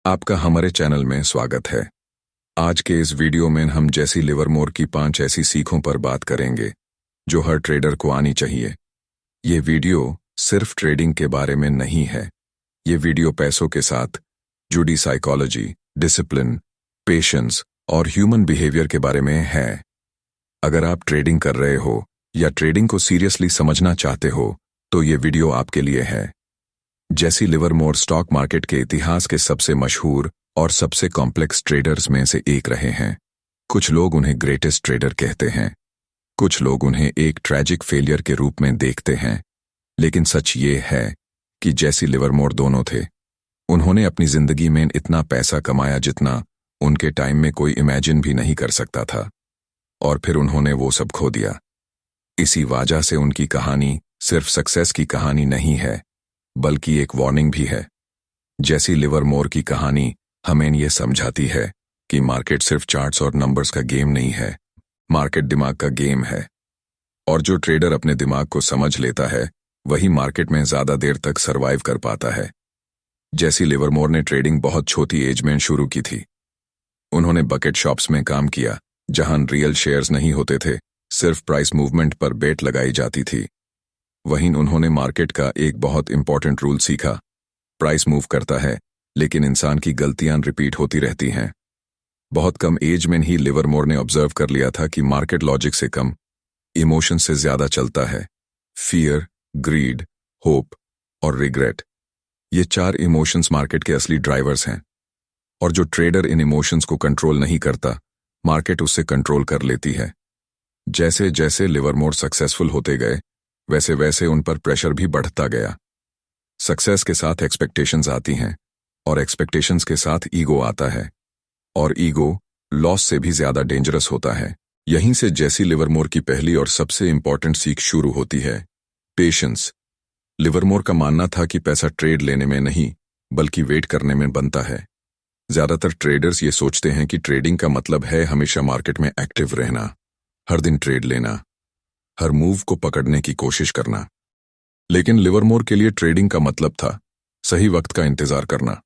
आपका हमारे चैनल में स्वागत है। आज के इस वीडियो में हम जेसी लिवरमोर की 5 ऐसी सीखों पर बात करेंगे जो हर ट्रेडर को आनी चाहिए। ये वीडियो सिर्फ ट्रेडिंग के बारे में नहीं है। ये वीडियो पैसों के साथ जुड़ी साइकोलॉजी, डिसिप्लिन, पेशेंस और ह्यूमन बिहेवियर के बारे में है। अगर आप ट्रेडिंग कर रहे हो या ट्रेडिंग को सीरियसली समझना चाहते हो तो ये वीडियो आपके लिए है। जेसी लिवरमोर स्टॉक मार्केट के इतिहास के सबसे मशहूर और सबसे कॉम्प्लेक्स ट्रेडर्स में से एक रहे हैं। कुछ लोग उन्हें ग्रेटेस्ट ट्रेडर कहते हैं, कुछ लोग उन्हें एक ट्रैजिक फेलियर के रूप में देखते हैं, लेकिन सच ये है कि जेसी लिवरमोर दोनों थे। उन्होंने अपनी जिंदगी में इतना पैसा कमाया जितना उनके टाइम में कोई इमेजिन भी नहीं कर सकता था, और फिर उन्होंने वो सब खो दिया। इसी वजह से उनकी कहानी सिर्फ सक्सेस की कहानी नहीं है, बल्कि एक वार्निंग भी है। जेसी लिवरमोर की कहानी हमें ये समझाती है कि मार्केट सिर्फ चार्ट्स और नंबर्स का गेम नहीं है, मार्केट दिमाग का गेम है। और जो ट्रेडर अपने दिमाग को समझ लेता है वही मार्केट में ज्यादा देर तक सरवाइव कर पाता है। जेसी लिवरमोर ने ट्रेडिंग बहुत छोटी एज में शुरू की थी। उन्होंने बकेट शॉप्स में काम किया जहां रियल शेयर्स नहीं होते थे, सिर्फ प्राइस मूवमेंट पर बेट लगाई जाती थी। वहीं उन्होंने मार्केट का एक बहुत इंपॉर्टेंट रूल सीखा, प्राइस मूव करता है लेकिन इंसान की गलतियां रिपीट होती रहती हैं। बहुत कम एज में ही लिवरमोर ने ऑब्जर्व कर लिया था कि मार्केट लॉजिक से कम इमोशन से ज्यादा चलता है। फियर, ग्रीड, होप और रिग्रेट, ये 4 इमोशंस मार्केट के असली ड्राइवर्स हैं। और जो ट्रेडर इन इमोशंस को कंट्रोल नहीं करता, मार्केट उससे कंट्रोल कर लेती है। जैसे जैसे लिवरमोर सक्सेसफुल होते गए वैसे वैसे उन पर प्रेशर भी बढ़ता गया। सक्सेस के साथ एक्सपेक्टेशंस आती हैं और एक्सपेक्टेशंस के साथ ईगो आता है, और ईगो लॉस से भी ज्यादा डेंजरस होता है। यहीं से जेसी लिवरमोर की पहली और सबसे इंपॉर्टेंट सीख शुरू होती है, पेशेंस। लिवरमोर का मानना था कि पैसा ट्रेड लेने में नहीं बल्कि वेट करने में बनता है। ज्यादातर ट्रेडर्स ये सोचते हैं कि ट्रेडिंग का मतलब है हमेशा मार्केट में एक्टिव रहना, हर दिन ट्रेड लेना, हर मूव को पकड़ने की कोशिश करना। लेकिन लिवरमोर के लिए ट्रेडिंग का मतलब था सही वक्त का इंतजार करना।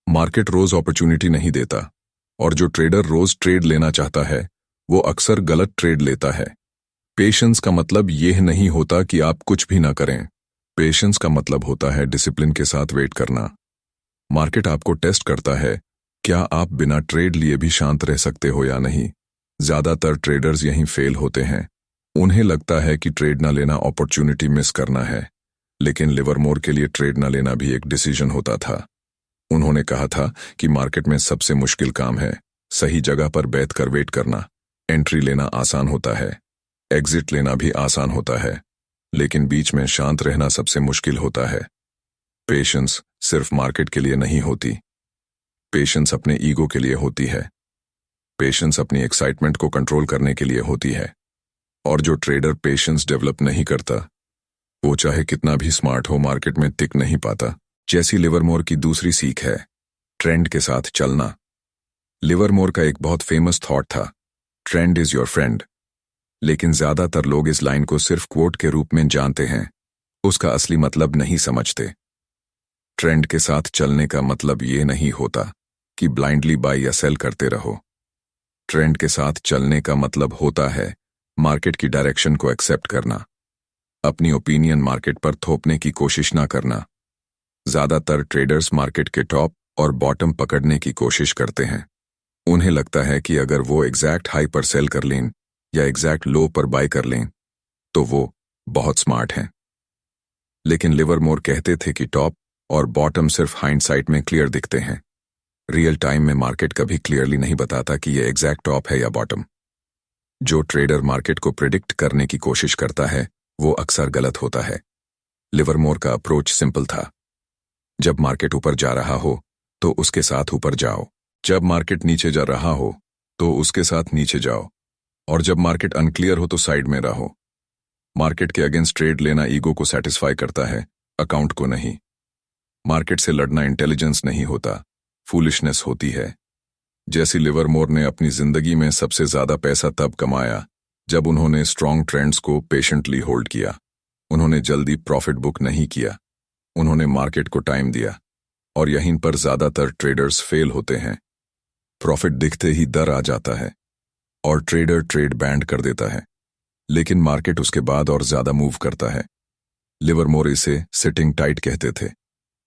मार्केट रोज अपॉर्चुनिटी नहीं देता, और जो ट्रेडर रोज ट्रेड लेना चाहता है वो अक्सर गलत ट्रेड लेता है। पेशेंस का मतलब यह नहीं होता कि आप कुछ भी ना करें। पेशेंस का मतलब होता है डिसिप्लिन के साथ वेट करना। मार्केट आपको टेस्ट करता है, क्या आप बिना ट्रेड लिए भी शांत रह सकते हो या नहीं। ज्यादातर ट्रेडर्स यहीं फेल होते हैं। उन्हें लगता है कि ट्रेड ना लेना अपॉर्चुनिटी मिस करना है, लेकिन लिवरमोर के लिए ट्रेड ना लेना भी एक डिसीजन होता था। उन्होंने कहा था कि मार्केट में सबसे मुश्किल काम है सही जगह पर बैठकर वेट करना। एंट्री लेना आसान होता है, एग्जिट लेना भी आसान होता है, लेकिन बीच में शांत रहना सबसे मुश्किल होता है। पेशेंस सिर्फ मार्केट के लिए नहीं होती, पेशेंस अपने ईगो के लिए होती है। पेशेंस अपनी एक्साइटमेंट को कंट्रोल करने के लिए होती है। और जो ट्रेडर पेशेंस डेवलप नहीं करता, वो चाहे कितना भी स्मार्ट हो मार्केट में टिक नहीं पाता। जेसी लिवरमोर की दूसरी सीख है, ट्रेंड के साथ चलना। लिवरमोर का एक बहुत फेमस थॉट था, ट्रेंड इज योर फ्रेंड। लेकिन ज्यादातर लोग इस लाइन को सिर्फ क्वोट के रूप में जानते हैं, उसका असली मतलब नहीं समझते। ट्रेंड के साथ चलने का मतलब ये नहीं होता कि ब्लाइंडली बाय या सेल करते रहो। ट्रेंड के साथ चलने का मतलब होता है मार्केट की डायरेक्शन को एक्सेप्ट करना, अपनी ओपिनियन मार्केट पर थोपने की कोशिश ना करना। ज्यादातर ट्रेडर्स मार्केट के टॉप और बॉटम पकड़ने की कोशिश करते हैं। उन्हें लगता है कि अगर वो एग्जैक्ट हाई पर सेल कर लें या एग्जैक्ट लो पर बाय कर लें तो वो बहुत स्मार्ट हैं। लेकिन लिवरमोर कहते थे कि टॉप और बॉटम सिर्फ हाइंडसाइट में क्लियर दिखते हैं। रियल टाइम में मार्केट कभी क्लियरली नहीं बताता कि ये एग्जैक्ट टॉप है या बॉटम। जो ट्रेडर मार्केट को प्रिडिक्ट करने की कोशिश करता है वो अक्सर गलत होता है। लिवरमोर का अप्रोच सिंपल था, जब मार्केट ऊपर जा रहा हो तो उसके साथ ऊपर जाओ, जब मार्केट नीचे जा रहा हो तो उसके साथ नीचे जाओ, और जब मार्केट अनक्लियर हो तो साइड में रहो। मार्केट के अगेंस्ट ट्रेड लेना ईगो को सेटिस्फाई करता है, अकाउंट को नहीं। मार्केट से लड़ना इंटेलिजेंस नहीं होता, फूलिशनेस होती है। जेसी लिवरमोर ने अपनी जिंदगी में सबसे ज्यादा पैसा तब कमाया जब उन्होंने स्ट्रॉन्ग ट्रेंड्स को पेशेंटली होल्ड किया। उन्होंने जल्दी प्रॉफिट बुक नहीं किया, उन्होंने मार्केट को टाइम दिया, और यहीं पर ज्यादातर ट्रेडर्स फेल होते हैं। प्रॉफिट दिखते ही डर आ जाता है और ट्रेडर ट्रेड बैंड कर देता है, लेकिन मार्केट उसके बाद और ज्यादा मूव करता है। लिवरमोर इसे सिटिंग टाइट कहते थे,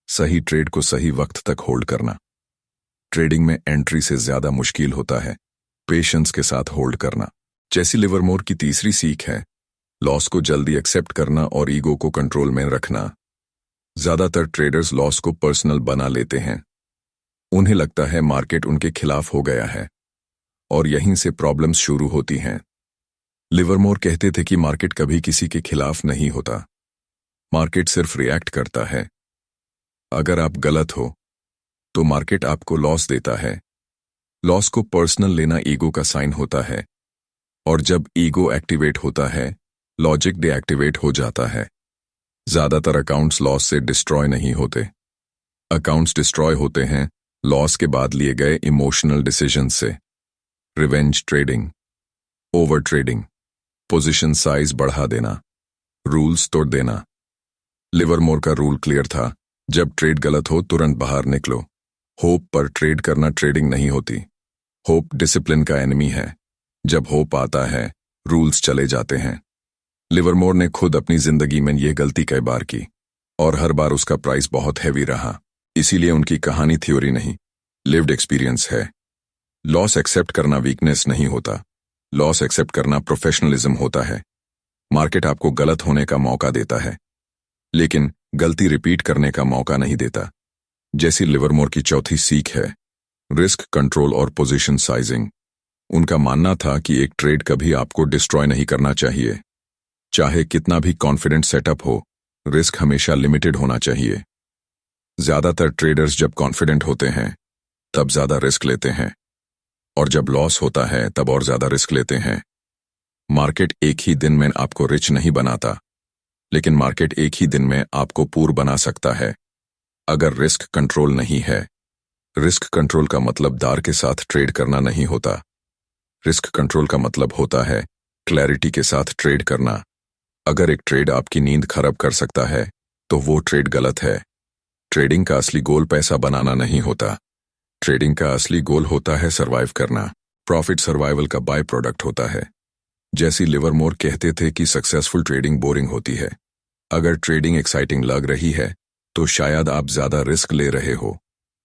सही ट्रेड को सही वक्त तक होल्ड करना। ट्रेडिंग में एंट्री से ज्यादा मुश्किल होता है पेशेंस के साथ होल्ड करना। जैसी लिवरमोर की तीसरी सीख है लॉस को जल्दी एक्सेप्ट करना और ईगो को कंट्रोल में रखना। ज्यादातर ट्रेडर्स लॉस को पर्सनल बना लेते हैं। उन्हें लगता है मार्केट उनके खिलाफ हो गया है और यहीं से प्रॉब्लम्स शुरू होती हैं। लिवरमोर कहते थे कि मार्केट कभी किसी के खिलाफ नहीं होता, मार्केट सिर्फ रिएक्ट करता है। अगर आप गलत हो तो मार्केट आपको लॉस देता है। लॉस को पर्सनल लेना ईगो का साइन होता है, और जब ईगो एक्टिवेट होता है लॉजिक डीएक्टिवेट हो जाता है। ज्यादातर अकाउंट्स लॉस से डिस्ट्रॉय नहीं होते, अकाउंट्स डिस्ट्रॉय होते हैं लॉस के बाद लिए गए इमोशनल डिसीजन से। Revenge trading, over trading, position size बढ़ा देना, रूल्स तोड़ देना। लिवरमोर का रूल क्लियर था, जब ट्रेड गलत हो तुरंत बाहर निकलो। होप पर ट्रेड करना ट्रेडिंग नहीं होती। होप डिसिप्लिन का एनिमी है। जब होप आता है रूल्स चले जाते हैं। लिवरमोर ने खुद अपनी जिंदगी में यह गलती कई बार की और हर बार उसका प्राइस बहुत हैवी रहा। इसीलिए उनकी कहानी थ्योरी नहीं, लिव्ड एक्सपीरियंस है। लॉस एक्सेप्ट करना वीकनेस नहीं होता, लॉस एक्सेप्ट करना प्रोफेशनलिज्म होता है। मार्केट आपको गलत होने का मौका देता है, लेकिन गलती रिपीट करने का मौका नहीं देता। जैसी लिवरमोर की चौथी सीख है रिस्क कंट्रोल और पोजीशन साइजिंग। उनका मानना था कि एक ट्रेड कभी आपको डिस्ट्रॉय नहीं करना चाहिए। चाहे कितना भी कॉन्फिडेंट सेटअप हो, रिस्क हमेशा लिमिटेड होना चाहिए। ज्यादातर ट्रेडर्स जब कॉन्फिडेंट होते हैं तब ज्यादा रिस्क लेते हैं, और जब लॉस होता है तब और ज्यादा रिस्क लेते हैं। मार्केट एक ही दिन में आपको रिच नहीं बनाता, लेकिन मार्केट एक ही दिन में आपको पूर बना सकता है, अगर रिस्क कंट्रोल नहीं है। रिस्क कंट्रोल का मतलब दार के साथ ट्रेड करना नहीं होता। रिस्क कंट्रोल का मतलब होता है क्लैरिटी के साथ ट्रेड करना। अगर एक ट्रेड आपकी नींद खराब कर सकता है तो वो ट्रेड गलत है। ट्रेडिंग का असली गोल पैसा बनाना नहीं होता, ट्रेडिंग का असली गोल होता है सर्वाइव करना। प्रॉफिट सर्वाइवल का बाय प्रोडक्ट होता है। जैसी लिवरमोर कहते थे कि सक्सेसफुल ट्रेडिंग बोरिंग होती है। अगर ट्रेडिंग एक्साइटिंग लग रही है तो शायद आप ज्यादा रिस्क ले रहे हो।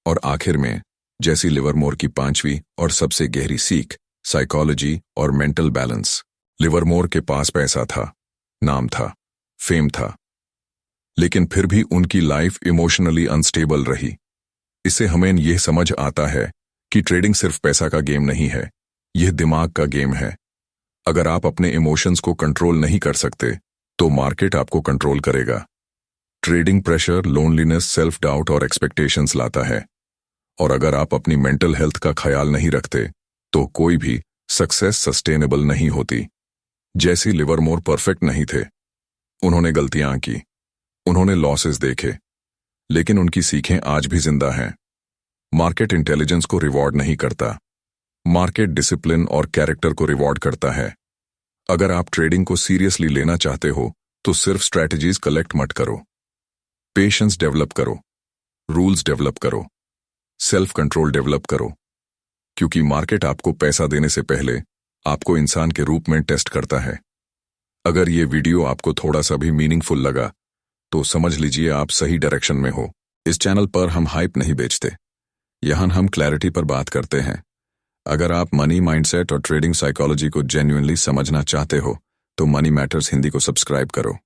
और आखिर में जैसी लिवरमोर की पांचवी और सबसे गहरी सीख साइकोलॉजी और मेंटल बैलेंस। लिवरमोर के पास पैसा था, नाम था, फेम था, लेकिन फिर भी उनकी लाइफ इमोशनली अनस्टेबल रही। इससे हमें यह समझ आता है कि ट्रेडिंग सिर्फ पैसा का गेम नहीं है, यह दिमाग का गेम है। अगर आप अपने इमोशंस को कंट्रोल नहीं कर सकते तो मार्केट आपको कंट्रोल करेगा। Trading pressure, loneliness, self doubt और एक्सपेक्टेशंस लाता है, और अगर आप अपनी मेंटल हेल्थ का ख्याल नहीं रखते तो कोई भी सक्सेस सस्टेनेबल नहीं होती। जैसी लिवरमोर परफेक्ट नहीं थे, उन्होंने गलतियां की, उन्होंने लॉसेस देखे, लेकिन उनकी सीखें आज भी जिंदा हैं। मार्केट इंटेलिजेंस को रिवॉर्ड नहीं करता, मार्केट डिसिप्लिन और कैरेक्टर को रिवॉर्ड करता है। अगर आप ट्रेडिंग को सीरियसली लेना चाहते हो तो सिर्फ स्ट्रैटेजीज कलेक्ट मत करो, पेशेंस डेवलप करो, रूल्स डेवलप करो, सेल्फ कंट्रोल डेवलप करो, क्योंकि मार्केट आपको पैसा देने से पहले आपको इंसान के रूप में टेस्ट करता है। अगर ये वीडियो आपको थोड़ा सा भी मीनिंगफुल लगा तो समझ लीजिए आप सही डायरेक्शन में हो। इस चैनल पर हम हाइप नहीं बेचते, यहाँ हम क्लैरिटी पर बात करते हैं। अगर आप मनी माइंडसेट और ट्रेडिंग साइकोलॉजी को जेन्युइनली समझना चाहते हो तो मनी मैटर्स हिंदी को सब्सक्राइब करो।